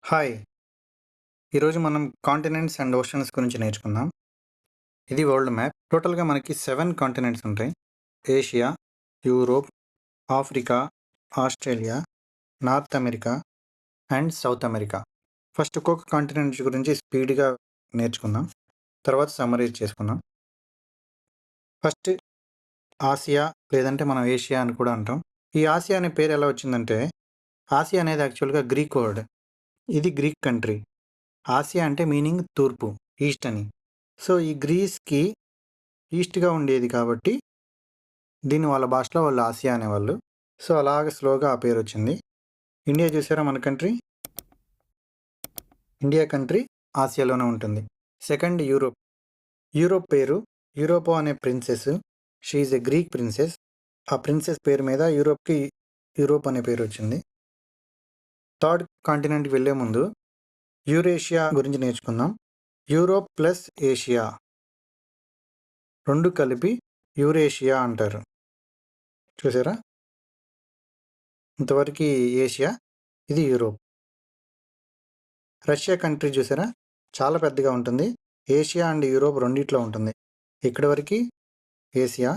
Hi! ఈరోజు మనం continents and oceans గురించి నేర్చుకుందాం. ఇది వరల్డ్ మ్యాప్. టోటల్‌గా మనకి 7 కాంటినెంట్స్ ఉంటాయి. Asia, Europe, Africa, Australia, north America and south America. First ఒక్కొక్క కాంటినెంట్ గురించి స్పీడ్‌గా నేర్చుకుందాం. తర్వాత సమ్మరైజ్ చేసుకుందాం. ఫస్ట్ ఆసియా లేదంటే మనం ఏషియా అని కూడా అంటాం. ఈ ఆసియా అనే పేరు ఎలా వచ్చిందంటే, ఆసియా అనేది యాక్చువల్‌గా గ్రీక్ వర్డ్. ఇది గ్రీక్ కంట్రీ. ఆసియా అంటే మీనింగ్ తూర్పు, ఈస్ట్ అని. సో, ఈ గ్రీస్‌కి ఈస్ట్‌గా ఉండేది కాబట్టి, దీన్ని వాళ్ళ భాషలో వాళ్ళు ఆసియా అనేవాళ్ళు. సో, అలాగ స్లోగా ఆ పేరొచ్చింది. ఇండియా చూసారా మన కంట్రీ? ఇండియా కంట్రీ ఆసియాలోనే ఉంటుంది. Second Europe. యూరోప్ పేరు యూరోపా అనే princess. She is a Greek princess. ఆ ప్రిన్సెస్ పేరు మీద యూరోప్‌కి యూరోప్ అనే పేరొచ్చింది. థర్డ్ కాంటినెంట్‌కి వెళ్ళే ముందు యూరేషియా గురించి నేర్చుకుందాం. యూరోప్ ప్లస్ ఏషియా 2 కలిపి యూరేషియా అంటారు. చూసారా? ఇంతవరకి ఏషియా, ఇది యూరోప్. రష్యా కంట్రీ చూసారా? చాలా పెద్దగా ఉంటుంది. ఏషియా అండ్ యూరోప్ రెండిట్లో ఉంటుంది. ఇక్కడి వరకి ఏసియా,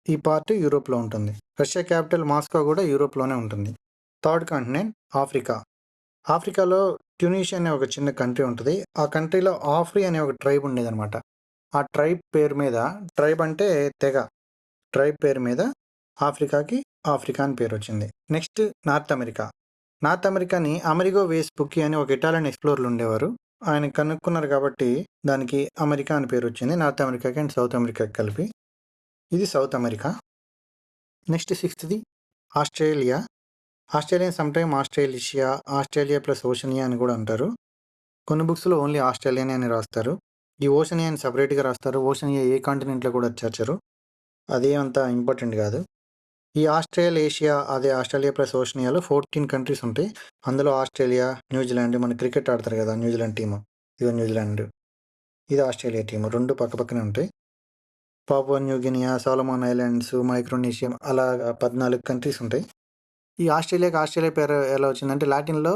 ఈ పార్ట్ యూరోప్‌లో ఉంటుంది. రష్యా క్యాపిటల్ మాస్కో కూడా యూరోప్‌లోనే ఉంటుంది. Third continent Africa. ఆఫ్రికాలో ట్యునీషియా అనే ఒక చిన్న కంట్రీ ఉంటుంది. ఆ కంట్రీలో ఆఫ్రి అనే ఒక ట్రైబ్ ఉండేదనమాట. ఆ ట్రైబ్ పేరు మీద, ట్రైబ్ అంటే తెగ, ట్రైబ్ పేరు మీద ఆఫ్రికాకి ఆఫ్రికా అని పేరు వచ్చింది. Next north America. నార్త్ అమెరికాని అమెరిగో వేస్పుకి అని ఒక ఇటాలియన్ ఎక్స్‌ప్లోరర్లు ఉండేవారు. ఆయన కనుక్కున్నారు కాబట్టి దానికి అమెరికా అని పేరు వచ్చింది. నార్త్ అమెరికాకి అండ్ సౌత్ అమెరికాకి కలిపి. ఇది సౌత్ అమెరికా. నెక్స్ట్ సిక్స్త్‌ది Australia. Australian sometime Australasia, Australia plus Oceania అని కూడా అంటారు. కొన్ని బుక్స్‌లో ఓన్లీ ఆస్ట్రేలియానే అని రాస్తారు. ఈ ఓషనియా అని సెపరేట్‌గా రాస్తారు. ఓషనియా ఏ కాంటినెంట్‌లో కూడా చేర్చరు. అదేమంత ఇంపార్టెంట్ కాదు. ఈ ఆస్ట్రేలేషియా అదే ఆస్ట్రేలియా ప్లస్ ఓషనియాలో 14 కంట్రీస్ ఉంటాయి. అందులో ఆస్ట్రేలియా, న్యూజిలాండ్ మన క్రికెట్ ఆడతారు కదా! New Zealand team. ఇదిగో న్యూజిలాండ్. ఇది ఆస్ట్రేలియా టీము. 2 పక్కపక్కనే ఉంటాయి. Papua new Guinea, Solomon islands, Micronesia అలాగా 14 కంట్రీస్ ఉంటాయి. ఈ ఆస్ట్రేలియా పేరు ఎలా వచ్చిందంటే లాటిన్‌లో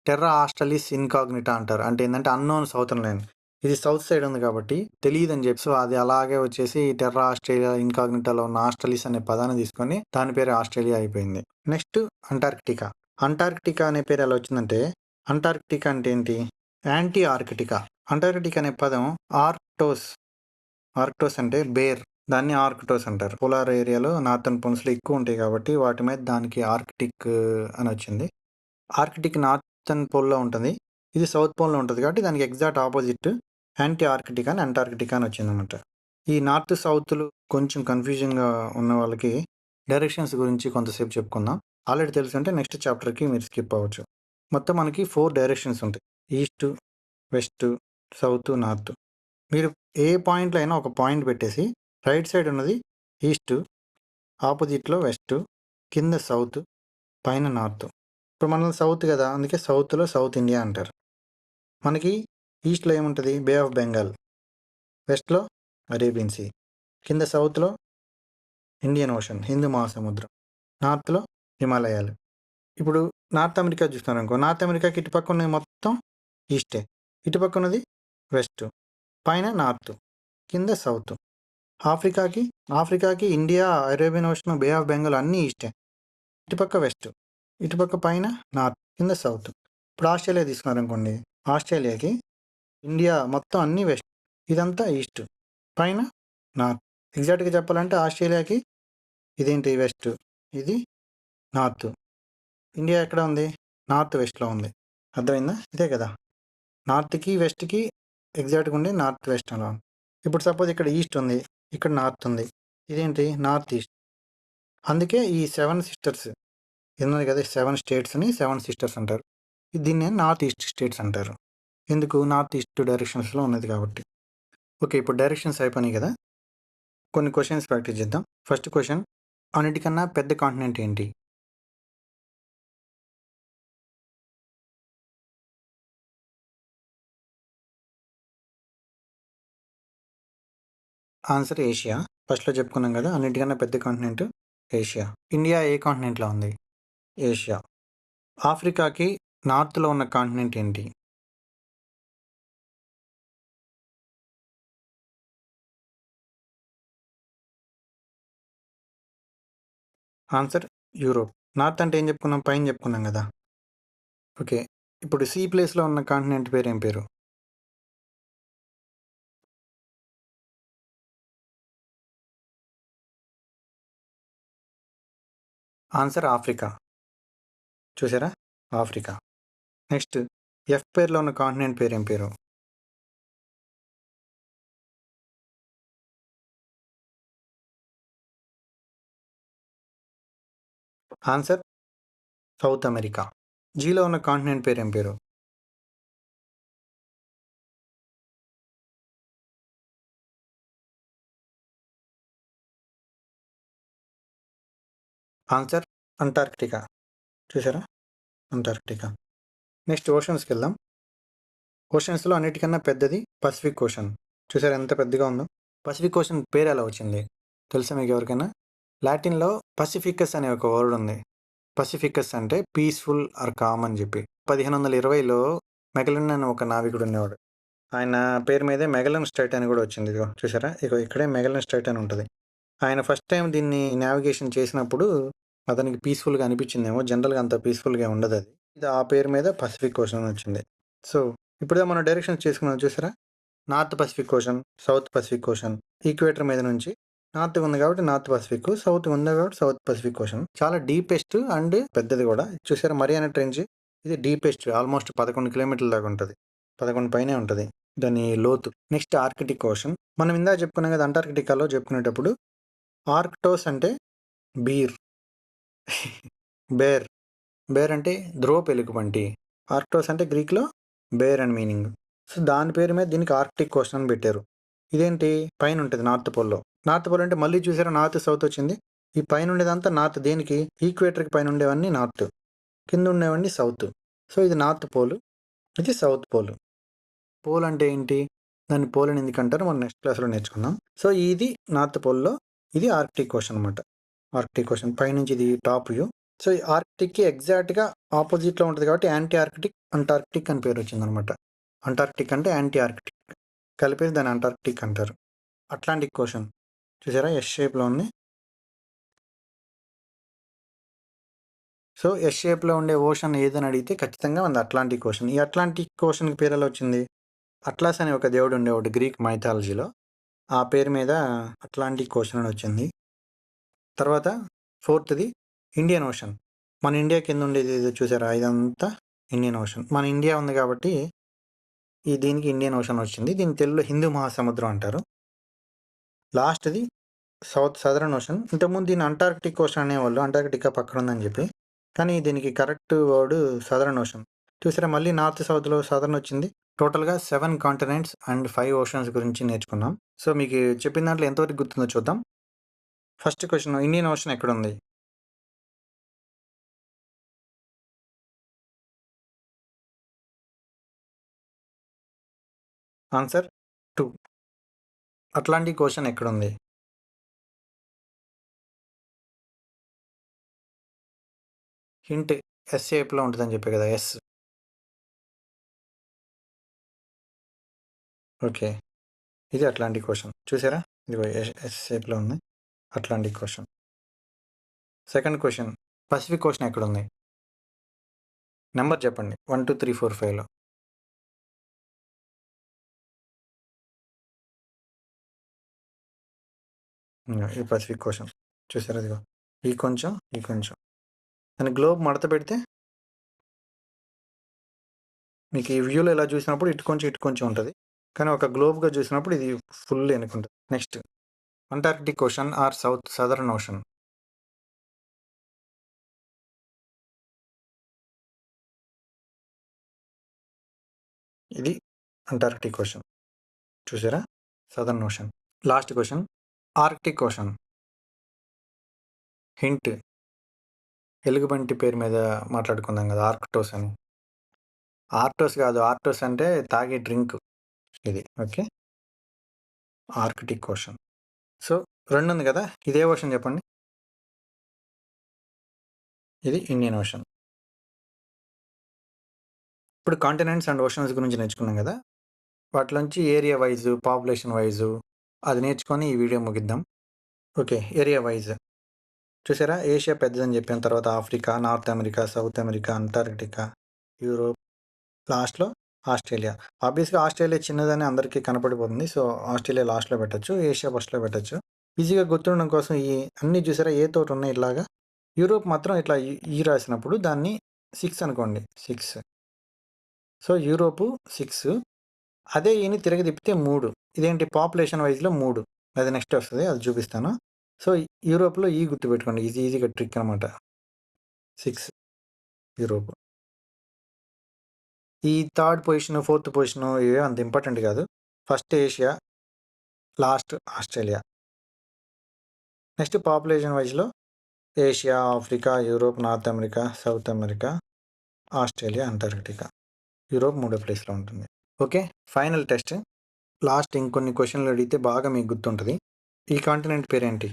టెర్రా ఆస్ట్రలిస్ ఇన్కాగ్నిటా అంటారు. అంటే ఏందంటే అన్నోన్ సౌతర్న్ ల్యాండ్. ఇది సౌత్ సైడ్ ఉంది కాబట్టి తెలీదని చెప్పి సో అది అలాగే వచ్చేసి టెర్రా ఆస్ట్రేలియా ఇన్కాగ్నిటాలో ఉన్న ఆస్ట్రలిస్ అనే పదాన్ని తీసుకొని దాని పేరు ఆస్ట్రేలియా అయిపోయింది. Next Antarctica. అంటార్క్టికా అనే పేరు ఎలా వచ్చిందంటే అంటార్క్టికా అంటే ఏంటి? యాంటీ ఆర్కిటికా. అంటార్క్టికా అనే పదం ఆర్క్టోస్. ఆర్క్టోస్ అంటే బేర్. దాన్ని ఆర్క్టోస్ అంటారు. పోలార్ ఏరియాలో నార్థన్ పోల్స్‌లో ఎక్కువ ఉంటాయి కాబట్టి వాటి మీద దానికి ఆర్కిటిక్ అని వచ్చింది. ఆర్కిటిక్ నార్థన్ పోల్‌లో ఉంటుంది. ఇది సౌత్ పోల్‌లో ఉంటుంది కాబట్టి దానికి ఎగ్జాక్ట్ ఆపోజిట్ యాంటీ ఆర్కిటికా అని అంటార్కిటికా అని వచ్చిందనమాట. ఈ నార్త్ సౌత్‌లు కొంచెం కన్‌ఫ్యూజన్‌గా ఉన్న వాళ్ళకి డైరెక్షన్స్ గురించి కొంతసేపు చెప్పుకుందాం. ఆల్రెడీ తెలుసుంటే నెక్స్ట్ చాప్టర్‌కి మీరు స్కిప్ అవ్వచ్చు. మొత్తం మనకి 4 డైరెక్షన్స్ ఉంటాయి. East, west, south, north. మీరు ఏ పాయింట్‌లో అయినా ఒక పాయింట్ పెట్టేసి రైట్ సైడ్ ఉన్నది ఈస్ట్, ఆపోజిట్‌లో వెస్ట్, కింద సౌత్, పైన నార్త్. ఇప్పుడు మనది సౌత్ కదా! అందుకే సౌత్‌లో సౌత్ ఇండియా అంటారు. మనకి ఈస్ట్‌లో ఏముంటది? Bay of Bengal. వెస్ట్‌లో అరేబియన్ సీ. కింద సౌత్‌లో ఇండియన్ ఓషన్, హిందూ మహాసముద్రం. నార్త్‌లో హిమాలయాలు. ఇప్పుడు నార్త్ అమెరికా చూస్తున్నారనుకో, నార్త్ అమెరికాకి ఇటుపక్క ఉన్నది మొత్తం ఈస్టే. ఇటుపక్క ఉన్నది వెస్ట్. పైన నార్త్, కింద సౌత్. ఆఫ్రికాకి ఆఫ్రికాకి India, Arabian ocean, bay of Bengal అన్నీ ఈస్టే. ఇటుపక్క వెస్ట్. ఇటుపక్క పైన నార్త్, కింద సౌత్. ఇప్పుడు ఆస్ట్రేలియా తీసుకున్నారనుకోండి, ఆస్ట్రేలియాకి ఇండియా మొత్తం అన్నీ వెస్ట్. ఇదంతా ఈస్ట్. పైన నార్త్. ఎగ్జాక్ట్‌గా చెప్పాలంటే ఆస్ట్రేలియాకి ఇదేంటి వెస్ట్. ఇది నార్త్. ఇండియా ఎక్కడ ఉంది? నార్త్ వెస్ట్‌లో ఉంది. అర్థమైందా? ఇదే కదా! నార్త్‌కి, వెస్ట్‌కి ఎగ్జాక్ట్‌గా ఉండి నార్త్ వెస్ట్ అలా ఉంది. ఇప్పుడు సపోజ్ ఇక్కడ ఈస్ట్ ఉంది. ఇక్కడ నార్త్ ఉంది. ఇదేంటి? North east. అందుకే ఈ 7 సిస్టర్స్ ఉన్నది కదా! 7 స్టేట్స్‌ని 7 సిస్టర్స్ అంటారు. దీన్నే నార్త్ ఈస్ట్ స్టేట్స్ అంటారు. ఎందుకు? నార్త్ ఈస్ట్ డైరెక్షన్స్‌లో ఉన్నది కాబట్టి. ఓకే. ఇప్పుడు డైరెక్షన్స్ అయిపోయినాయి కదా! కొన్ని క్వెషన్స్ ప్రాక్టీస్ చేద్దాం. ఫస్ట్ క్వెషన్, అన్నిటికన్నా పెద్ద కాంటినెంట్ ఏంటి? Answer Asia. ఫస్ట్‌లో చెప్పుకున్నాం కదా! అన్నిటికన్నా పెద్ద కాంటినెంట్ ఏషియా. ఇండియా ఏ కాంటినెంట్‌లో ఉంది? ఏషియా. ఆఫ్రికాకి నార్త్‌లో ఉన్న కాంటినెంట్ ఏంటి? Answer Europe. నార్త్ అంటే ఏం చెప్పుకున్నాం? పైన చెప్పుకున్నాం గదా! ఓకే. ఇప్పుడు సీ ప్లేస్‌లో ఉన్న కాంటినెంట్ పేరేం పేరు? Answer Africa. చూసారా? ఆఫ్రికా. నెక్స్ట్ ఎఫ్ పేరులో ఉన్న కాంటినెంట్ పేరేం పేరు? Answer south America. జీలో ఉన్న కాంటినెంట్ పేరేం పేరు? Answer Antarctica. చూసారా? అంటార్క్టికా. నెక్స్ట్ ఓషన్స్‌కెళ్దాం. ఓషన్స్‌లో అన్నిటికన్నా పెద్దది పసిఫిక్ ఓషన్. చూసారా ఎంత పెద్దగా ఉందో? పసిఫిక్ ఓషన్ పేరెలా వచ్చింది? తెలుసా మీకెవరికైనా? లాటిన్‌లో పసిఫికస్ అనే ఒక వర్డ్ ఉంది. పసిఫికస్ అంటే పీస్‌ఫుల్ ఆర్ కామ్ అని చెప్పి. 1520లో మెగలన్ అనే ఒక నావికుడు ఉండేవాడు. ఆయన పేరు మీదే మెగలన్ స్ట్రైట్ అని కూడా వచ్చింది. ఇదిగో చూసారా? ఇగో ఇక్కడే మెగలన్ స్ట్రైట్ అని ఉంటది. ఆయన ఫస్ట్ టైమ్ దీన్ని నావిగేషన్ చేసినప్పుడు అతనికి పీస్‌ఫుల్‌గా అనిపించిందేమో. జనరల్‌గా అంత పీస్‌ఫుల్‌గా ఉండదది. ఇది ఆ పేరు మీద పసిఫిక్ ఓషన్ అని వచ్చింది. సో, ఇప్పుడుదా మనం డైరెక్షన్స్ చేసుకున్నాం చూసారా? North Pacific ocean, south Pacific ocean. Equator మీద నుంచి నార్త్ ఉంది కాబట్టి నార్త్ పసిఫిక్, సౌత్ ఉంది కాబట్టి సౌత్ పసిఫిక్ ఓషన్. చాలా డీపెస్ట్ అండ్ పెద్దది కూడా. చూసారా మరియానా ట్రెంచ్ ఇది డీపెస్ట్ ఆల్మోస్ట్ 11 కిలోమీటర్ల దాకా ఉంటుంది. 11 పైనే ఉంటుంది దాని లోతు. Next Arctic ocean. మనం ఇందాక చెప్పుకున్నాం కదా అంటార్కిటికాలో చెప్పుకునేటప్పుడు ఆర్క్టోస్ అంటే బీర్ బేర్ బేర్ అంటే ధ్రువ ఎలుగుబంటి. ఆర్క్టోస్ అంటే గ్రీక్లో బేర్ అని మీనింగ్. సో దాని పేరు మీద దీనికి ఆర్క్టిక్ ఓషన్ అని పెట్టారు. ఇదేంటి పైన ఉంటుంది నార్త్ పోల్లో. నార్త్ పోల్ అంటే మళ్ళీ చూసారా నార్త్ సౌత్ వచ్చింది. ఈ పైన ఉండేదంతా నార్త్ దేనికి ఈక్వేటర్కి పైన ఉండేవన్నీ నార్త్, కింద ఉండేవన్నీ సౌత్. సో ఇది నార్త్ పోల్, ఇది సౌత్ పోల్. పోల్ అంటే ఏంటి? దాన్ని పోల్ అని ఎందుకంటారో మనం నెక్స్ట్ క్లాస్లో నేర్చుకుందాం. సో ఇది నార్త్ పోల్లో, ఇది ఆర్క్టిక్ ఓషన్ అనమాట. ఆర్క్టిక్ ఓషన్ పైనుంచి ఇది టాప్ వ్యూ. సో ఈ ఆర్క్టిక్కి ఎగ్జాక్ట్గా ఆపోజిట్లో ఉంటుంది కాబట్టి యాంటీ ఆర్కిటిక్, అంటార్క్టిక్ అని పేరు వచ్చిందనమాట. అంటార్క్టిక్ అంటే యాంటీ ఆర్కిటిక్ కలిపేసి దాన్ని అంటార్క్టిక్ అంటారు. అట్లాంటిక్ ఓషన్ చూసారా ఎస్ షేప్లో ఉంది. సో ఎస్ షేప్లో ఉండే ఓషన్ ఏదని అడిగితే ఖచ్చితంగా ఉంది అట్లాంటిక్ ఓషన్. ఈ అట్లాంటిక్ ఓషన్కి పేరు ఎలా వచ్చింది? అట్లాస్ అనే ఒక దేవుడు ఉండేవాడు గ్రీక్ మైథాలజీలో. ఆ పేరు మీద అట్లాంటిక్ ఓషన్ అని వచ్చింది. తర్వాత ఫోర్త్ది ఇండియన్ ఓషన్. మన ఇండియా కింద ఉండేది ఏదో చూసారా ఇదంతా ఇండియన్ ఓషన్. మన ఇండియా ఉంది కాబట్టి దీనికి ఇండియన్ ఓషన్ వచ్చింది. దీని తెలుగులో హిందూ మహాసముద్రం అంటారు. లాస్ట్ది సదరన్ ఓషన్. ఇంతకుముందు దీన్ని అంటార్క్టిక్ ఓషన్ అనేవాళ్ళు, అంటార్క్టికా పక్కన ఉందని చెప్పి. కానీ దీనికి కరెక్ట్ వర్డ్ సదరన్ ఓషన్. చూసారా మళ్ళీ నార్త్ సౌత్లో సదరన్ వచ్చింది. టోటల్గా 7 కాంటినెంట్స్ అండ్ 5 ఓషన్స్ గురించి నేర్చుకున్నాం. సో మీకు చెప్పిన దాంట్లో ఎంతవరకు గుర్తుందో చూద్దాం. ఫస్ట్ క్వశ్చన్ ఇండియన్ ఓషన్ ఎక్కడుంది? ఆన్సర్ 2. అట్లాంటిక్ ఓషన్ ఎక్కడుంది? హింట్ ఎస్ షేప్లో ఉంటుందని చెప్పే కదా ఎస్. ఓకే. ఇది అట్లాంటిక్ ఓషన్. చూసారా ఇదిగో ఎస్ షేప్లో ఉంది Atlantic ocean. Second question Pacific ocean ఎక్కడుంది? నెంబర్ చెప్పండి 1, 2, 3, 4, 5లో. ఈ పసిఫిక్ ఓషన్ చూసారా ఇదిగో ఈ కొంచెం ఈ కొంచెం. దాని గ్లోబ్ మడత పెడితే మీకు ఈ వ్యూలో ఇలా చూసినప్పుడు ఇటు కొంచెం ఉంటుంది. కానీ ఒక గ్లోబ్గా చూసినప్పుడు ఇది ఫుల్ వెనుకుంటుంది. Next Antarctic ocean or southern ocean. ఇది అంటార్క్టిక్ ఓషన్ చూసారా southern ocean. Last question Arctic ocean. Hint ఎలుగుబంటి పేరు మీద మాట్లాడుకుందాం కదా ఆర్క్టోస్ అని. ఆర్క్టోస్ కాదు, ఆర్క్టోస్ అంటే తాగే డ్రింక్ ఇది. Okay Arctic ocean. సో 2 ఉంది కదా ఇదే ఓషన్ చెప్పండి. ఇది ఇండియన్ ఓషన్. ఇప్పుడు కాంటినెంట్స్ అండ్ ఓషన్స్ గురించి నేర్చుకున్నాం కదా, వాటిలోంచి ఏరియా వైజ్, పాపులేషన్ వైజు అది నేర్చుకొని ఈ వీడియో ముగిద్దాం. ఓకే, ఏరియా వైజ్ చూసారా, ఏషియా పెద్దదని చెప్పాను, తర్వాత Africa, north America, south America, Antarctica, Europe, లాస్ట్లో ఆస్ట్రేలియా. ఆబ్వియస్గా ఆస్ట్రేలియా చిన్నదని అందరికీ కనపడిపోతుంది, సో ఆస్ట్రేలియా లాస్ట్లో పెట్టచ్చు, ఏషియా ఫస్ట్లో పెట్టచ్చు. ఈజీగా గుర్తుండడం కోసం ఈ అన్నీ చూసారా ఏ తోటి ఉన్నాయి ఇలాగా. యూరోప్ మాత్రం ఇట్లా ఈ రాసినప్పుడు దాన్ని 6 అనుకోండి, 6. So Europe 6. అదే ఈని తిరిగి తిప్పితే 3. ఇదేంటి పాపులేషన్ వైజ్లో 3. అది నెక్స్ట్ వస్తుంది, అది చూపిస్తాను. సో యూరోప్లో ఈ గుర్తుపెట్టుకోండి, ఈజీగా ట్రిక్ అనమాట. 6 యూరోప్. ఈ థర్డ్ పొజిషన్, ఫోర్త్ పొజిషన్ ఇవే అంత ఇంపార్టెంట్ కాదు. First Asia, last Australia. Next population వైజ్లో Asia, Africa, Europe, north America, south America, Australia, Antarctica. Europe 3వ ప్లేస్లో ఉంటుంది. Okay, final test. లాస్ట్ ఇంకొన్ని క్వశ్చన్లు అడిగితే బాగా మీకు గుర్తుంటుంది. ఈ కాంటినెంట్ పేరేంటి?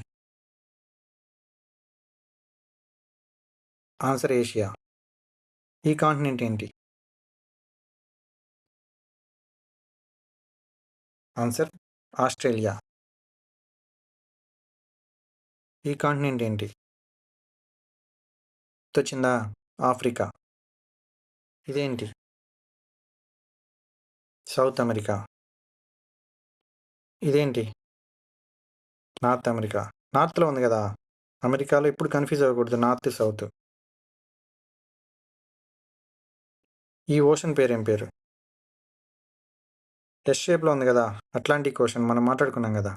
Answer Asia. ఈ కాంటినెంట్ ఏంటి? Answer Australia. ఈ కాంటినెంట్ ఏంటి? వచ్చిందా? ఆఫ్రికా. ఇదేంటి? South America. ఇదేంటి? North America. నార్త్లో ఉంది కదా, అమెరికాలో. ఇప్పుడు కన్ఫ్యూజ్ అవ్వకూడదు నార్త్ సౌత్. ఈ ఓషన్ పేరేం పేరు? ఎస్ షేప్లో ఉంది కదా, అట్లాంటిక్ ఓషన్, మనం మాట్లాడుకున్నాం కదా.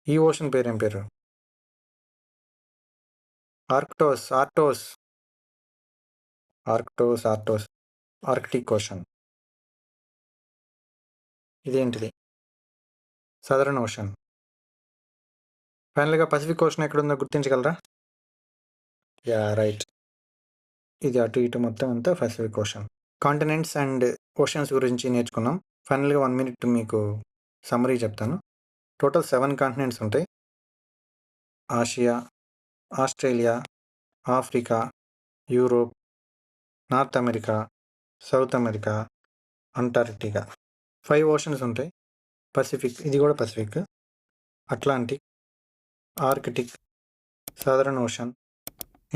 ఈ ఓషన్ పేరేం పేరు? ఆర్క్టోస్. Arctic ocean. ఇదేంటిది? Southern ocean. ఫైనల్గా పసిఫిక్ ఓషన్ ఎక్కడుందో గుర్తించగలరా? Yeah, right. ఇది అటు ఇటు మొత్తం అంతా Pacific ocean. Continents and oceans గురించి నేర్చుకున్నాం. ఫైనల్గా 1 minute మీకు సమ్మరీ చెప్తాను. టోటల్ 7 కాంటినెంట్స్ ఉంటాయి. Asia, Australia, Africa, Europe, north America, south America, Antarctica. 5 oceans ఉంటాయి. పసిఫిక్, ఇది కూడా Pacific, Atlantic, Arctic, southern ocean,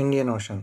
Indian ocean.